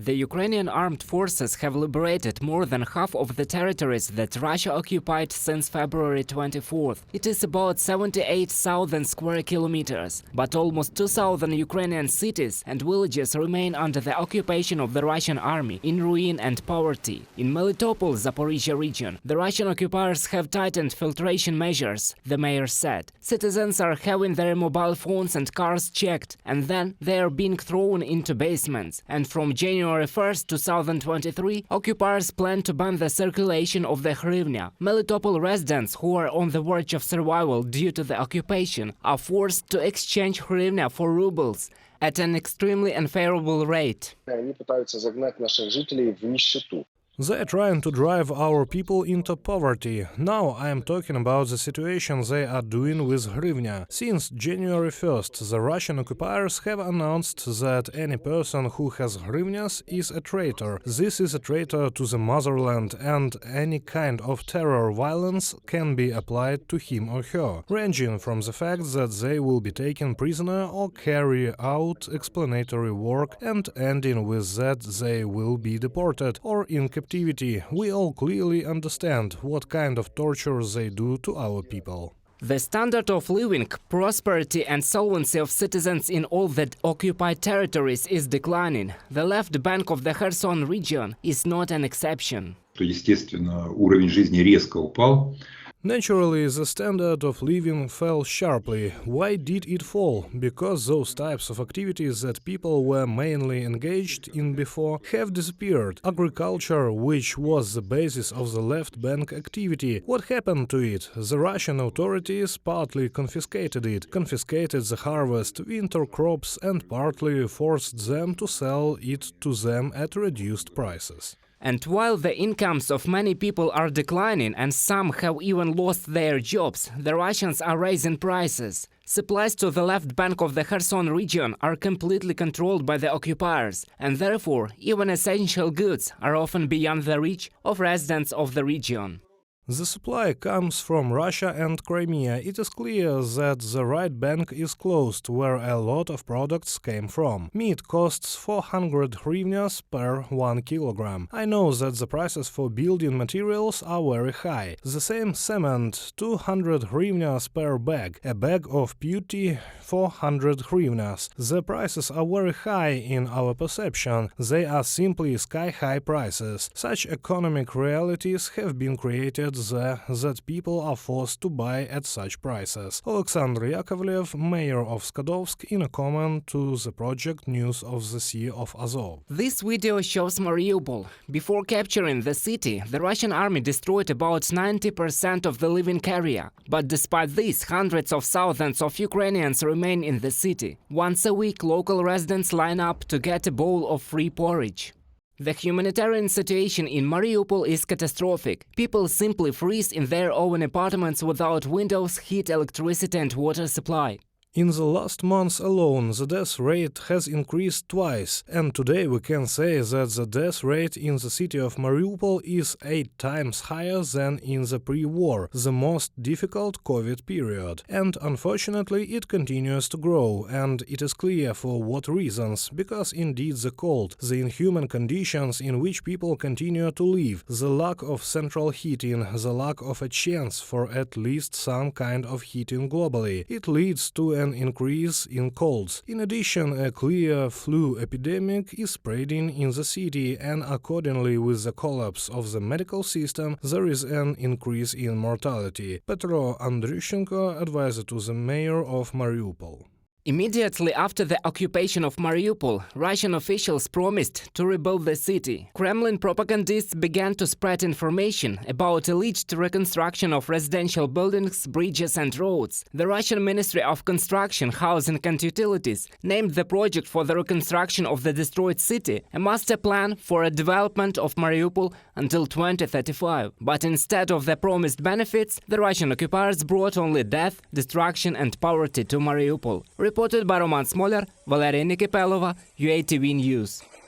The Ukrainian armed forces have liberated more than half of the territories that Russia occupied since February 24th. It is about 78,000 square kilometers, but almost 2,000 Ukrainian cities and villages remain under the occupation of the Russian army, in ruin and poverty. In Melitopol, Zaporizhia region, the Russian occupiers have tightened filtration measures, the mayor said. Citizens are having their mobile phones and cars checked, and then they are being thrown into basements. And from January 1st, 2023, occupiers plan to ban the circulation of the hryvnia. Melitopol residents who are on the verge of survival due to the occupation are forced to exchange hryvnia for rubles at an extremely unfavorable rate. Они пытаются загнать наших жителей в нищету. They are trying to drive our people into poverty. Now I am talking about the situation they are doing with hryvnia. Since January 1st, the Russian occupiers have announced that any person who has hryvnias is a traitor. This is a traitor to the motherland, and any kind of terror violence can be applied to him or her, ranging from the fact that they will be taken prisoner or carry out explanatory work and ending with that they will be deported or in captivity. We all clearly understand what kind of torture they do to our people. The standard of living, prosperity and solvency of citizens in all the occupied territories is declining. The left bank of the Kherson region is not an exception. Естественно, уровень жизни резко упал. Naturally, the standard of living fell sharply. Why did it fall? Because those types of activities that people were mainly engaged in before have disappeared. Agriculture, which was the basis of the left bank activity, what happened to it? The Russian authorities partly confiscated it, confiscated the harvest, winter crops, and partly forced them to sell it to them at reduced prices. And while the incomes of many people are declining and some have even lost their jobs, the Russians are raising prices. Supplies to the left bank of the Kherson region are completely controlled by the occupiers, and therefore even essential goods are often beyond the reach of residents of the region. The supply comes from Russia and Crimea. It is clear that the right bank is closed, where a lot of products came from. Meat costs 400 hryvnias per 1 kilogram. I know that the prices for building materials are very high. The same cement, 200 hryvnias per bag. A bag of putty, 400 hryvnias. The prices are very high in our perception. They are simply sky-high prices. Such economic realities have been created that people are forced to buy at such prices. Alexander Yakovlev, mayor of Skadovsk, in a comment to the project News of the Sea of Azov. This video shows Mariupol. Before capturing the city, the Russian army destroyed about 90% of the living area. But despite this, hundreds of thousands of Ukrainians remain in the city. Once a week, local residents line up to get a bowl of free porridge. The humanitarian situation in Mariupol is catastrophic. People simply freeze in their own apartments without windows, heat, electricity and water supply. In the last months alone, the death rate has increased twice, and today we can say that the death rate in the city of Mariupol is 8 times higher than in the pre-war, the most difficult COVID period. And unfortunately it continues to grow, and it is clear for what reasons, because indeed the cold, the inhuman conditions in which people continue to live, the lack of central heating, the lack of a chance for at least some kind of heating globally, it leads to an increase in colds. In addition, a clear flu epidemic is spreading in the city, and accordingly with the collapse of the medical system, there is an increase in mortality. Petro Andrющенko, advisor to the mayor of Mariupol. Immediately after the occupation of Mariupol, Russian officials promised to rebuild the city. Kremlin propagandists began to spread information about alleged reconstruction of residential buildings, bridges and roads. The Russian Ministry of Construction, Housing and Utilities named the project for the reconstruction of the destroyed city a master plan for a development of Mariupol until 2035. But instead of the promised benefits, the Russian occupiers brought only death, destruction and poverty to Mariupol. Reported by Roman Smoler, Valeria Nikipelova, UATV News.